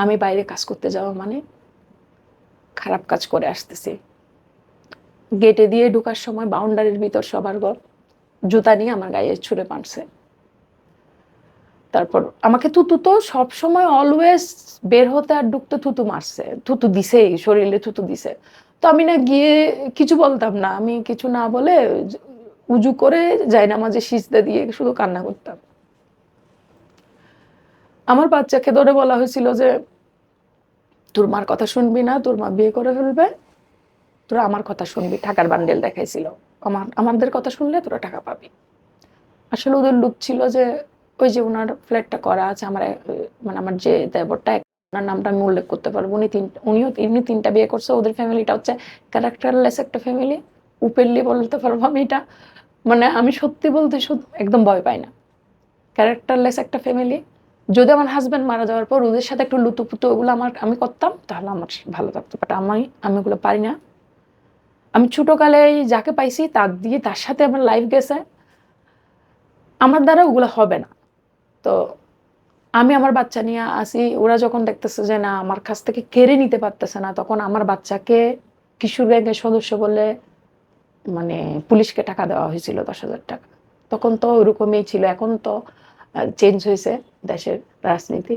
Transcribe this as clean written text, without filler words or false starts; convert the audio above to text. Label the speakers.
Speaker 1: আমি বাইরে কাজ করতে যাওয়া মানে খারাপ কাজ করে আসতেছি। গেটে দিয়ে ঢোকার সময় বাউন্ডারির ভিতর সবার ঘর, জুতা নিয়ে আমার গায়ে ছুঁড়ে মারছে। তারপর আমাকে থুতু তো সবসময় অলওয়েজ বের হতে আর ঢুকতে থুতু মারছে, থুতু দিছেই, শরীরে থুতু দিছে। তো আমি না গিয়ে কিছু বলতাম না, আমি কিছু না বলে উজু করে জায়নামাজে সিজদা দিয়ে শুধু কান্না করতাম। আমার বাচ্চাকে ধরে বলা হয়েছিল যে তোর মার কথা শুনবি না, তোর মা বিয়ে করে ফেলবে, তোরা আমার কথা শুনবি। টাকার বান্ডেল দেখাইছিল, আমাদের কথা শুনলে তোরা টাকা পাবি। আসলে ওদের লুক ছিল যে ওই যে ওনার ফ্ল্যাটটা করা আছে, আমার মানে আমার যে দেবরটা, ওনার নামটা আমি উল্লেখ করতে পারবো, উনি তিনটা বিয়ে করছে। ওদের ফ্যামিলিটা হচ্ছে ক্যারেক্টারলেস একটা ফ্যামিলি, ওপেনলি বলতে পারবো আমি এটা। মানে আমি সত্যি বলতে একদম ভয় পাই না, ক্যারেক্টারলেস একটা ফ্যামিলি। যদি আমার হাজব্যান্ড মারা যাওয়ার পর ওদের সাথে একটু লুতুপুতু ওগুলো আমি করতাম, তাহলে আমার ভালো থাকতো, বাট আমি ওগুলো পারি না। আমি ছোটকালে যাকে পাইছি তার সাথে আমার লাইফ গেছে, আমার দ্বারা ওগুলো হবে না। তো আমি আমার বাচ্চা নিয়ে আসি, ওরা যখন দেখতেছে যে না আমার কাছ থেকে কেড়ে নিতে পারতেছে না, তখন আমার বাচ্চাকে কিশোর গ্যাংয়ের সদস্য বলে মানে পুলিশকে টাকা দেওয়া হয়েছিল 10,000 টাকা। তখন তো ওরকমই ছিল, এখন তো চেঞ্জ হয়েছে দেশের রাজনীতি।